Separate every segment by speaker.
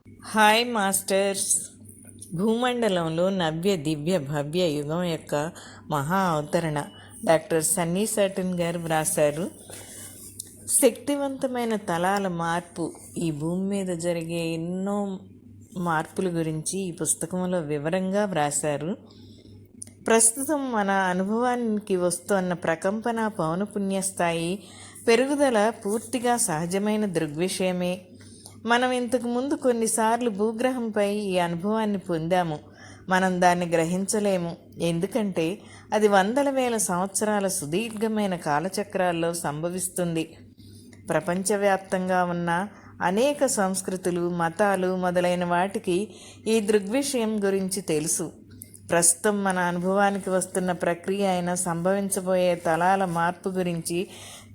Speaker 1: Hi masters. భూమండలంలో నవ్య దివ్య భవ్య యుగం యొక్క మహా అవతరణ డాక్టర్ సన్నీ సర్టన్ గారు వ్రాశారు. శక్తివంతమైన తలాల మార్పు, ఈ భూమి మీద జరిగే ఎన్నో మార్పుల గురించి ఈ పుస్తకంలో వివరంగా వ్రాశారు. ప్రస్తుతం మన అనుభవానికి వస్తున్న ప్రకంపన పౌనపుణ్య స్థాయి పెరుగుదల పూర్తిగా సహజమైన దృగ్విషయమే. మనం ఇంతకు ముందు కొన్నిసార్లు భూగ్రహంపై ఈ అనుభవాన్ని పొందాము. మనం దాన్ని గ్రహించలేము, ఎందుకంటే అది వందల వేల సంవత్సరాల సుదీర్ఘమైన కాలచక్రాల్లో సంభవిస్తుంది. ప్రపంచవ్యాప్తంగా ఉన్న అనేక సంస్కృతులు, మతాలు మొదలైన వాటికి ఈ దృగ్విషయం గురించి తెలుసు. ప్రస్తుతం మన అనుభవానికి వస్తున్న ప్రక్రియ అయిన సంభవించబోయే తలాల మార్పు గురించి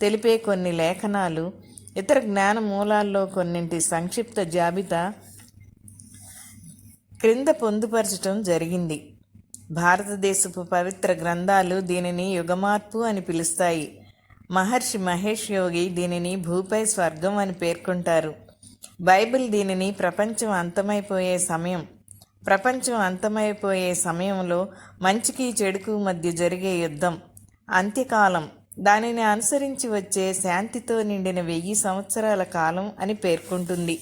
Speaker 1: తెలిపే కొన్ని లేఖనాలు, ఇతర జ్ఞాన మూలాల్లో కొన్నింటి సంక్షిప్త జాబితా క్రింద పొందుపరచటం జరిగింది. భారతదేశపు పవిత్ర గ్రంథాలు దీనిని యుగమార్పు అని పిలుస్తాయి. మహర్షి మహేష్ యోగి దీనిని భూపై స్వర్గం అని పేర్కొంటారు. బైబిల్ దీనిని ప్రపంచం అంతమైపోయే సమయంలో మంచికి చెడుకు మధ్య జరిగే యుద్ధం, అంత్యకాలం, దానిని అనుసరించి వచ్చే శాంతితో నిండిన 1000 సంవత్సరాల కాలం అని పేర్కొంటుంది.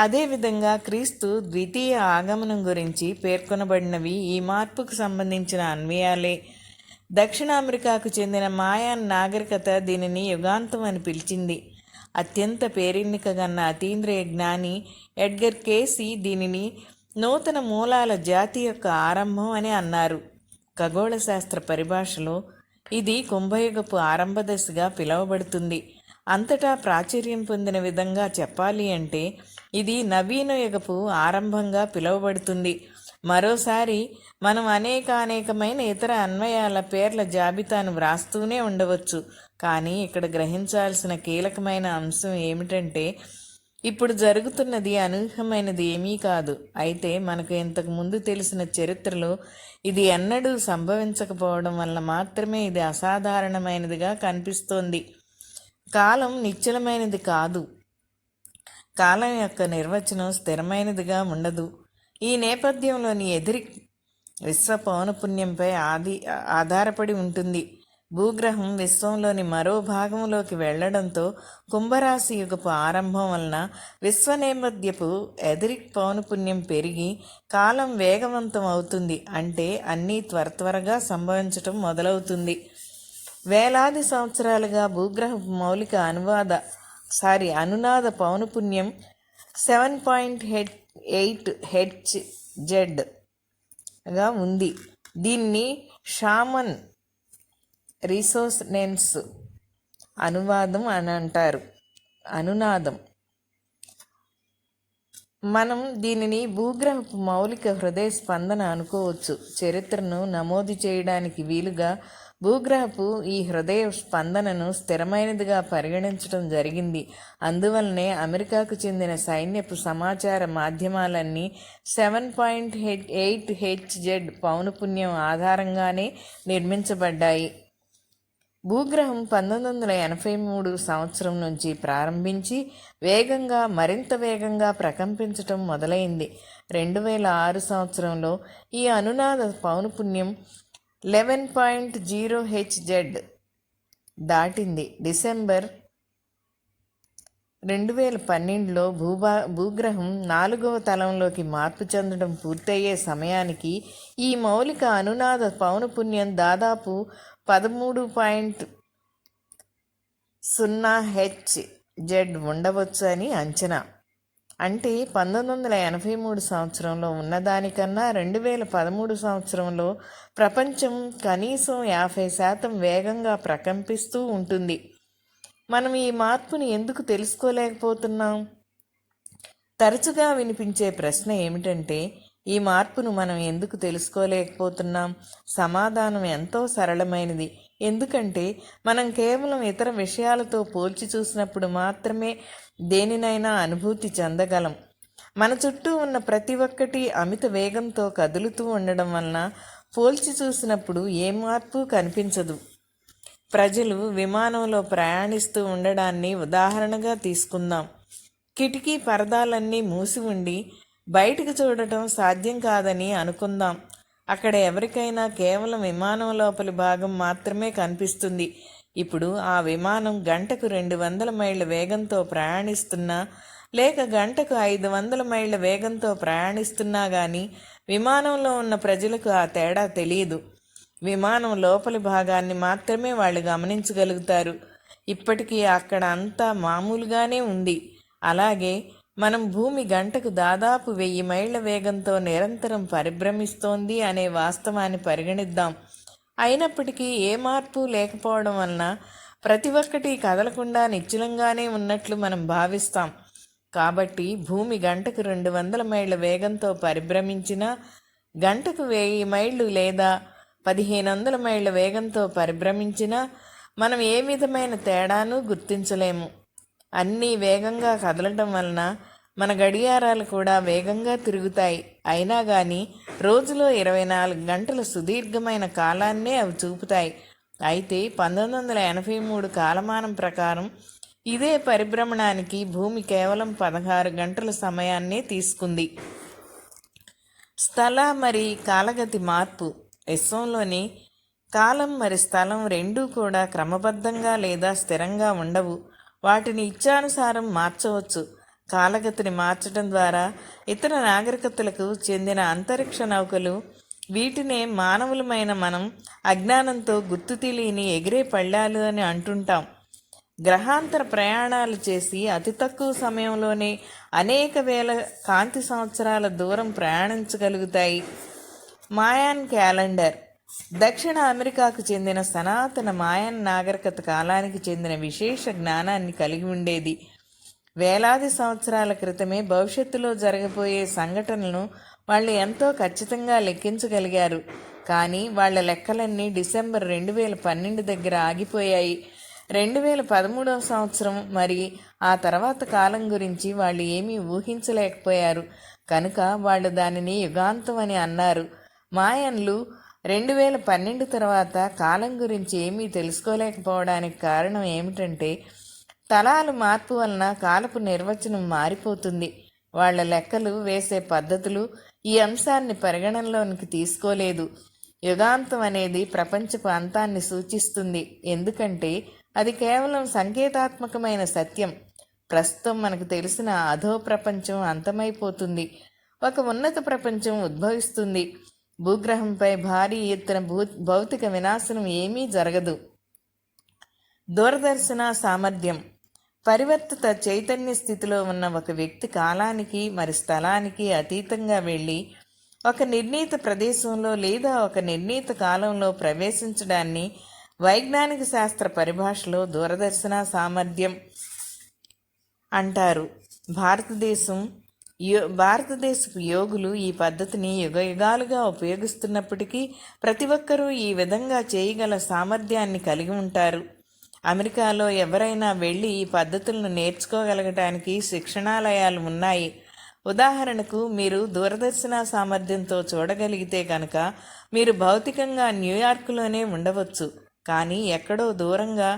Speaker 1: అదేవిధంగా క్రీస్తు ద్వితీయ ఆగమనం గురించి పేర్కొనబడినవి ఈ మార్పుకు సంబంధించిన అన్వయాలే. దక్షిణ అమెరికాకు చెందిన మాయాన్ నాగరికత దీనిని యుగాంతం అని పిలిచింది. అత్యంత పేరెన్నికగన్న అతీంద్రియ జ్ఞాని ఎడ్గర్ కేసీ దీనిని నూతన మూలాల జాతి యొక్క ఆరంభం అని అన్నారు. ఖగోళ శాస్త్ర పరిభాషలో ఇది కుంభయుగపు ఆరంభ దశగా పిలువబడుతుంది. అంతటా ప్రాచుర్యం పొందిన విధంగా చెప్పాలి అంటే ఇది నవీన యుగపు ఆరంభంగా పిలువబడుతుంది. మరోసారి మనం అనేకమైన ఇతర అన్వయాల పేర్ల జాబితాను వ్రాస్తూనే ఉండవచ్చు. కానీ ఇక్కడ గ్రహించాల్సిన కీలకమైన అంశం ఏమిటంటే ఇప్పుడు జరుగుతున్నది అనూహ్యమైనది ఏమీ కాదు. అయితే మనకు ఇంతకు ముందు తెలిసిన చరిత్రలో ఇది ఎన్నడూ సంభవించకపోవడం వల్ల మాత్రమే ఇది అసాధారణమైనదిగా కనిపిస్తోంది. కాలం నిశ్చలమైనది కాదు. కాలం యొక్క నిర్వచనం స్థిరమైనదిగా ఉండదు. ఈ నేపథ్యంలోని విశ్వ పౌనపుణ్యంపై ఆధారపడి ఉంటుంది. భూగ్రహం విశ్వంలోని మరో భాగంలోకి వెళ్లడంతో కుంభరాశి యుగపు ఆరంభం వలన విశ్వ నేపథ్యపు ఎదిరిక్ పౌనపుణ్యం పెరిగి కాలం వేగవంతం అవుతుంది. అంటే అన్నీ త్వరగా సంభవించటం మొదలవుతుంది. వేలాది సంవత్సరాలుగా భూగ్రహపు మౌలిక అనునాద పౌనపుణ్యం 7.8 హెర్ట్జ్/గా ఉంది. దీన్ని షామన్ రిసోనెన్స్ అనునాదం. మనం దీనిని భూగ్రహపు మౌలిక హృదయ స్పందన అనుకోవచ్చు. చరిత్రను నమోదు చేయడానికి వీలుగా భూగ్రహపు ఈ హృదయ స్పందనను స్థిరమైనదిగా పరిగణించడం జరిగింది. అందువలనే అమెరికాకు చెందిన సైన్యపు సమాచార మాధ్యమాలన్నీ 7.8 హెర్ట్జ్ పౌనపుణ్యం ఆధారంగానే నిర్మించబడ్డాయి. భూగ్రహం 1983 సంవత్సరం నుంచి ప్రారంభించి మరింత వేగంగా ప్రకంపించటం మొదలైంది. 2006 సంవత్సరంలో ఈ అనునాద పౌనపుణ్యం 11.0 హెర్ట్జ్ దాటింది. డిసెంబర్ 2012లో భూగ్రహం 4వ తలంలోకి మార్పు చెందడం పూర్తయ్యే సమయానికి ఈ మౌలిక అనునాద పౌనపుణ్యం దాదాపు 13.0 హెర్ట్జ్ ఉండవచ్చు అని అంచనా. అంటే 1983 సంవత్సరంలో ఉన్నదానికన్నా 2013 సంవత్సరంలో ప్రపంచం కనీసం 50% వేగంగా ప్రకంపిస్తూ ఉంటుంది. మనం ఈ మార్పుని ఎందుకు తెలుసుకోలేకపోతున్నాం? తరచుగా వినిపించే ప్రశ్న ఏమిటంటే ఈ మార్పును మనం ఎందుకు తెలుసుకోలేకపోతున్నాం? సమాధానం ఎంతో సరళమైనది. ఎందుకంటే మనం కేవలం ఇతర విషయాలతో పోల్చి చూసినప్పుడు మాత్రమే దేనినైనా అనుభూతి చెందగలం. మన చుట్టూ ఉన్న ప్రతి ఒక్కటి అమిత వేగంతో కదులుతూ ఉండడం వలన పోల్చి చూసినప్పుడు ఏ మార్పు కనిపించదు. ప్రజలు విమానంలో ప్రయాణిస్తూ ఉండడాన్ని ఉదాహరణగా తీసుకుందాం. కిటికీ పరదాలన్నీ మూసి ఉండి బయటికి చూడటం సాధ్యం కాదని అనుకుందాం. అక్కడ ఎవరికైనా కేవలం విమానం లోపలి భాగం మాత్రమే కనిపిస్తుంది. ఇప్పుడు ఆ విమానం గంటకు 200 మైళ్ళ వేగంతో ప్రయాణిస్తున్నా లేక గంటకు 500 మైళ్ళ వేగంతో ప్రయాణిస్తున్నా కానీ విమానంలో ఉన్న ప్రజలకు ఆ తేడా తెలియదు. విమానం లోపలి భాగాన్ని మాత్రమే వాళ్ళు గమనించగలుగుతారు. ఇప్పటికీ అక్కడ అంతా మామూలుగానే ఉంది. అలాగే మనం భూమి గంటకు దాదాపు 1000 మైళ్ళ వేగంతో నిరంతరం పరిభ్రమిస్తోంది అనే వాస్తవాన్ని పరిగణిద్దాం. అయినప్పటికీ ఏ మార్పు లేకపోవడం వలన ప్రతి ఒక్కటి కదలకుండా నిశ్చలంగానే ఉన్నట్లు మనం భావిస్తాం. కాబట్టి భూమి గంటకు 200 మైళ్ళ వేగంతో పరిభ్రమించినా, గంటకు 1000 మైళ్ళు లేదా 1500 మైళ్ళ వేగంతో పరిభ్రమించినా మనం ఏ విధమైన తేడాను గుర్తించలేము. అన్నీ వేగంగా కదలటం వలన మన గడియారాలు కూడా వేగంగా తిరుగుతాయి. అయినా కానీ రోజులో 24 గంటల సుదీర్ఘమైన కాలాన్నే అవి చూపుతాయి. అయితే 1983 కాలమానం ప్రకారం ఇదే పరిభ్రమణానికి భూమి కేవలం 16 గంటల సమయాన్నే తీసుకుంది. స్థల మరి కాలగతి మార్పు. విశ్వంలోని కాలం మరి స్థలం రెండూ కూడా క్రమబద్ధంగా లేదా స్థిరంగా ఉండవు. వాటిని ఇచ్చానుసారం మార్చవచ్చు. కాలగతిని మార్చడం ద్వారా ఇతర నాగరికతలకు చెందిన అంతరిక్ష నౌకలు, వీటినే మానవులమైన మనం అజ్ఞానంతో గుర్తు తెలియని ఎగిరే పళ్ళాలు అని అంటుంటాం, గ్రహాంతర ప్రయాణాలు చేసి అతి తక్కువ సమయంలోనే అనేక వేల కాంతి సంవత్సరాల దూరం ప్రయాణించగలుగుతాయి. మాయాన్ క్యాలెండర్. దక్షిణ అమెరికాకు చెందిన సనాతన మాయన్ నాగరికత కాలానికి చెందిన విశేష జ్ఞానాన్ని కలిగి ఉండేది. వేలాది సంవత్సరాల క్రితమే భవిష్యత్తులో జరగబోయే సంఘటనలను వాళ్ళు ఎంతో ఖచ్చితంగా లెక్కించగలిగారు. కానీ వాళ్ళ లెక్కలన్నీ డిసెంబర్ 2012 దగ్గర ఆగిపోయాయి. 2013 సంవత్సరం మరి ఆ తర్వాత కాలం గురించి వాళ్ళు ఏమీ ఊహించలేకపోయారు. కనుక వాళ్ళు దానిని యుగాంతం అని అన్నారు. మాయన్లు 2012 తర్వాత కాలం గురించి ఏమీ తెలుసుకోలేకపోవడానికి కారణం ఏమిటంటే తలాలు మార్పు వలన కాలపు నిర్వచనం మారిపోతుంది. వాళ్ల లెక్కలు వేసే పద్ధతులు ఈ అంశాన్ని పరిగణనలోనికి తీసుకోలేదు. యుగాంతం అనేది ప్రపంచపు అంతాన్ని సూచిస్తుంది. ఎందుకంటే అది కేవలం సంకేతాత్మకమైన సత్యం. ప్రస్తుతం మనకు తెలిసిన అధో ప్రపంచం అంతమైపోతుంది. ఒక ఉన్నత ప్రపంచం ఉద్భవిస్తుంది. భూగ్రహంపై భారీ ఎత్తున భౌతిక వినాశనం ఏమీ జరగదు. దూరదర్శన సామర్థ్యం. పరివర్తిత చైతన్య స్థితిలో ఉన్న ఒక వ్యక్తి కాలానికి మరి స్థలానికి అతీతంగా వెళ్ళి ఒక నిర్ణీత ప్రదేశంలో లేదా ఒక నిర్ణీత కాలంలో ప్రవేశించడాన్ని వైజ్ఞానిక శాస్త్ర పరిభాషలో దూరదర్శన సామర్థ్యం అంటారు. భారతదేశపు యోగులు ఈ పద్ధతిని యుగయుగాలుగా ఉపయోగిస్తున్నప్పటికీ ప్రతి ఒక్కరూ ఈ విధంగా చేయగల సామర్థ్యాన్ని కలిగి ఉంటారు. అమెరికాలో ఎవరైనా వెళ్ళి ఈ పద్ధతులను నేర్చుకోగలగటానికి శిక్షణాలయాలు ఉన్నాయి. ఉదాహరణకు మీరు దూరదర్శన సామర్థ్యంతో చూడగలిగితే కనుక మీరు భౌతికంగా న్యూయార్క్లోనే ఉండవచ్చు, కానీ ఎక్కడో దూరంగా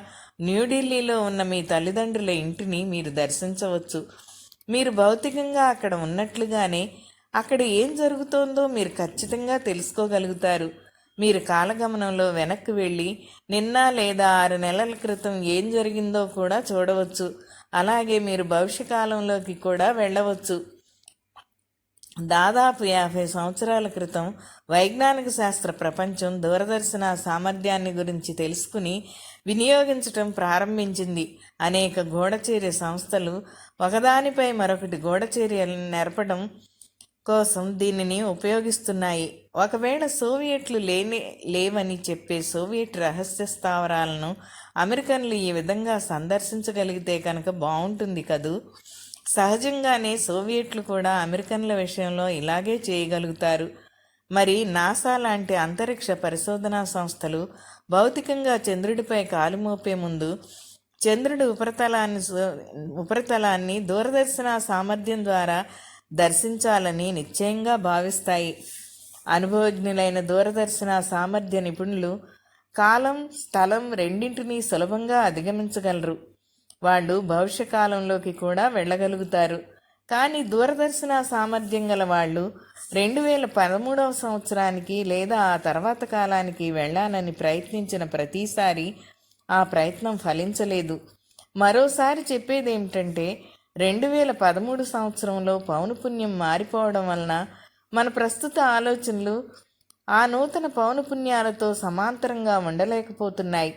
Speaker 1: న్యూఢిల్లీలో ఉన్న మీ తల్లిదండ్రుల ఇంటిని మీరు దర్శించవచ్చు. మీరు భౌతికంగా అక్కడ ఉన్నట్లుగానే అక్కడ ఏం జరుగుతోందో మీరు ఖచ్చితంగా తెలుసుకోగలుగుతారు. మీరు కాలగమనంలో వెనక్కి వెళ్ళి నిన్న లేదా 6 నెలల క్రితం ఏం జరిగిందో కూడా చూడవచ్చు. అలాగే మీరు భవిష్యకాలంలోకి కూడా వెళ్ళవచ్చు. దాదాపు 50 సంవత్సరాల క్రితం వైజ్ఞానిక శాస్త్ర ప్రపంచం దూరదర్శన సామర్థ్యాన్ని గురించి తెలుసుకుని వినియోగించటం ప్రారంభించింది. అనేక గూఢచర్య సంస్థలు ఒకదానిపై మరొకటి గూఢచర్యలను నెరపడం కోసం దీనిని ఉపయోగిస్తున్నాయి. ఒకవేళ సోవియట్లు లేవని చెప్పే సోవియట్ రహస్య స్థావరాలను అమెరికన్లు ఈ విధంగా సందర్శించగలిగితే కనుక బాగుంటుంది కదూ. సహజంగానే సోవియట్లు కూడా అమెరికన్ల విషయంలో ఇలాగే చేయగలుగుతారు. మరి నాసా లాంటి అంతరిక్ష పరిశోధనా సంస్థలు భౌతికంగా చంద్రుడిపై కాలు మోపే ముందు చంద్రుడి ఉపరితలాన్ని దూరదర్శన సామర్థ్యం ద్వారా దర్శించాలని నిశ్చయంగా భావిస్తాయి. అనుభవజ్ఞులైన దూరదర్శన సామర్థ్య నిపుణులు కాలం స్థలం రెండింటినీ సులభంగా అధిగమించగలరు. వాళ్ళు భవిష్యకాలంలోకి కూడా వెళ్ళగలుగుతారు. కానీ దూరదర్శన సామర్థ్యం గల వాళ్ళు 2013 సంవత్సరానికి లేదా ఆ తర్వాత కాలానికి వెళ్ళాలని ప్రయత్నించిన ప్రతిసారి ఆ ప్రయత్నం ఫలించలేదు. మరోసారి చెప్పేదేమిటంటే 2013 సంవత్సరంలో పౌనపుణ్యం మారిపోవడం వలన మన ప్రస్తుత ఆలోచనలు ఆ నూతన పౌనపుణ్యాలతో సమాంతరంగా ఉండలేకపోతున్నాయి.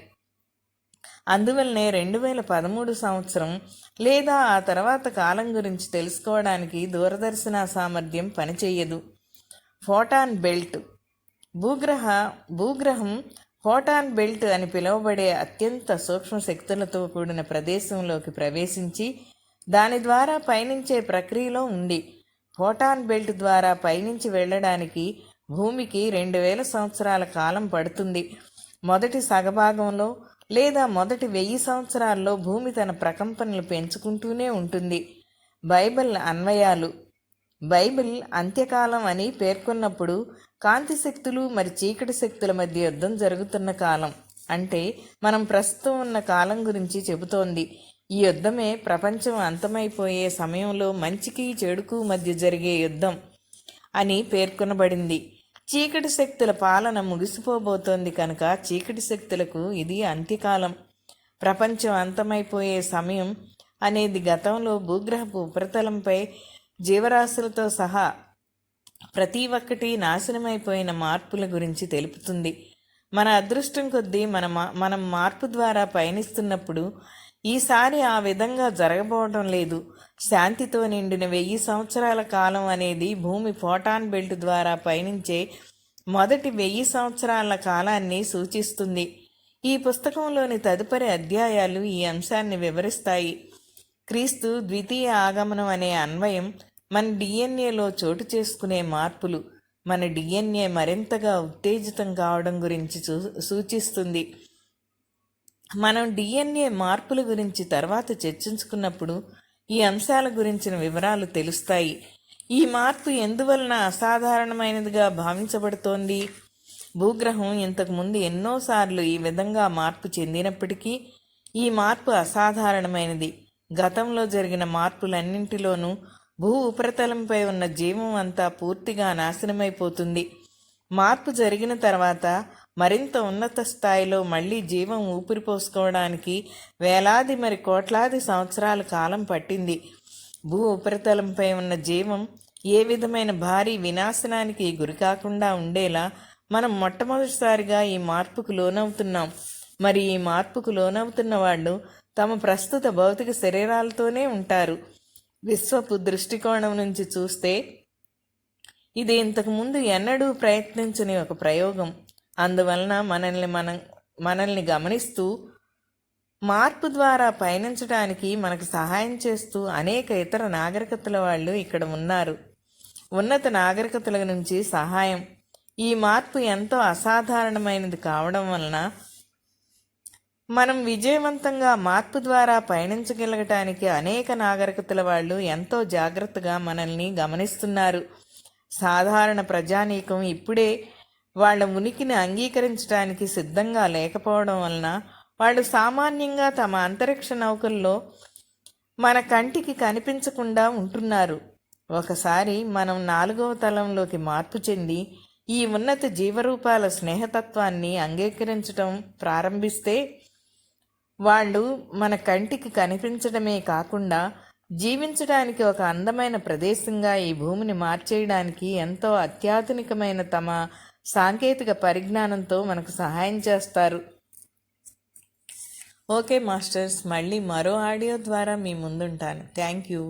Speaker 1: అందువల్లనే 2013 సంవత్సరం లేదా ఆ తర్వాత కాలం గురించి తెలుసుకోవడానికి దూరదర్శన సామర్థ్యం పనిచేయదు. ఫోటాన్ బెల్ట్ భూగ్రహం ఫోటాన్ బెల్ట్ అని పిలువబడే అత్యంత సూక్ష్మ శక్తులతో కూడిన ప్రదేశంలోకి ప్రవేశించి దాని ద్వారా పయనించే ప్రక్రియలో ఉంది. ఫోటాన్ బెల్ట్ ద్వారా పయనించి వెళ్ళడానికి భూమికి 2000 సంవత్సరాల కాలం పడుతుంది. మొదటి సగభాగంలో లేదా మొదటి 1000 సంవత్సరాల్లో భూమి తన ప్రకంపనలు పెంచుకుంటూనే ఉంటుంది. బైబిల్ అన్వయాలు బైబిల్ అంత్యకాలం అని పేర్కొన్నప్పుడు కాంతి శక్తులు మరి చీకటి శక్తుల మధ్య యుద్ధం జరుగుతున్న కాలం అంటే మనం ప్రస్తుతం ఉన్న కాలం గురించి చెబుతోంది. ఈ యుద్ధమే ప్రపంచం అంతమైపోయే సమయంలో మంచికి చెడుకు మధ్య జరిగే యుద్ధం అని పేర్కొనబడింది. చీకటి శక్తుల పాలన ముగిసిపోబోతోంది కనుక చీకటి శక్తులకు ఇది అంత్యకాలం. ప్రపంచం అంతమైపోయే సమయం అనేది గతంలో భూగ్రహపు ఉపరితలంపై జీవరాశులతో సహా ప్రతి ఒక్కటి నాశనమైపోయిన మార్పుల గురించి తెలుపుతుంది. మన అదృష్టం కొద్దీ మనం మార్పు ద్వారా పయనిస్తున్నప్పుడు ఈసారి ఆ విధంగా జరగబోవడం లేదు. శాంతితో నిండిన 1000 సంవత్సరాల కాలం అనేది భూమి ఫోటాన్ బెల్ట్ ద్వారా పయనించే మొదటి 1000 సంవత్సరాల కాలాన్ని సూచిస్తుంది. ఈ పుస్తకంలోని తదుపరి అధ్యాయాలు ఈ అంశాన్ని వివరిస్తాయి. క్రీస్తు ద్వితీయ ఆగమనం అనే అన్వయం మన డిఎన్ఏలో చోటు చేసుకునే మార్పులు మన డిఎన్ఏ మరింతగా ఉత్తేజితం కావడం గురించి సూచిస్తుంది. మనం డిఎన్ఏ మార్పుల గురించి తర్వాత చర్చించుకున్నప్పుడు ఈ అంశాల గురించిన వివరాలు తెలుస్తాయి. ఈ మార్పు ఎందువలన అసాధారణమైనదిగా భావించబడుతోంది? భూగ్రహం ఇంతకుముందు ఎన్నోసార్లు ఈ విధంగా మార్పు చెందినప్పటికీ ఈ మార్పు అసాధారణమైనది. గతంలో జరిగిన మార్పులన్నింటిలోనూ భూ ఉపరితలంపై ఉన్న జీవం అంతా పూర్తిగా నాశనమైపోతుంది. మార్పు జరిగిన తర్వాత మరింత ఉన్నత స్థాయిలో మళ్ళీ జీవం ఊపిరి పోసుకోవడానికి వేలాది మరి కోట్లాది సంవత్సరాల కాలం పట్టింది. భూ ఉపరితలంపై ఉన్న జీవం ఏ విధమైన భారీ వినాశనానికి గురి కాకుండా ఉండేలా మనం మొట్టమొదటిసారిగా ఈ మార్పుకు లోనవుతున్నాం. మరి ఈ మార్పుకు లోనవుతున్న వాళ్ళు తమ ప్రస్తుత భౌతిక శరీరాలతోనే ఉంటారు. విశ్వపు దృష్టికోణం నుంచి చూస్తే ఇది ఇంతకుముందు ఎన్నడూ ప్రయత్నించని ఒక ప్రయోగం. అందువలన మనల్ని గమనిస్తూ మార్పు ద్వారా పయనించడానికి మనకు సహాయం చేస్తూ అనేక ఇతర నాగరికతల వాళ్ళు ఇక్కడ ఉన్నారు. ఉన్నత నాగరికతల నుంచి సహాయం. ఈ మార్పు ఎంతో అసాధారణమైనది కావడం వలన మనం విజయవంతంగా మార్పు ద్వారా పయనించగలగటానికి అనేక నాగరికతల వాళ్ళు ఎంతో జాగ్రత్తగా మనల్ని గమనిస్తున్నారు. సాధారణ ప్రజానీకం ఇప్పుడే వాళ్ళ ఉనికిని అంగీకరించడానికి సిద్ధంగా లేకపోవడం వలన వాళ్ళు సామాన్యంగా తమ అంతరిక్ష నౌకల్లో మన కంటికి కనిపించకుండా ఉంటున్నారు. ఒకసారి మనం 4వ తలంలోకి మార్పు చెంది ఈ ఉన్నత జీవరూపాల స్నేహతత్వాన్ని అంగీకరించడం ప్రారంభిస్తే వాళ్ళు మన కంటికి కనిపించడమే కాకుండా జీవించడానికి ఒక అందమైన ప్రదేశంగా ఈ భూమిని మార్చేయడానికి ఎంతో అత్యాధునికమైన తమ సాంకేతిక పరిజ్ఞానంతో మనకు సహాయం చేస్తారు. ఓకే మాస్టర్స్, మళ్ళీ మరో ఆడియో ద్వారా మీ ముందుంటాను. Thank you.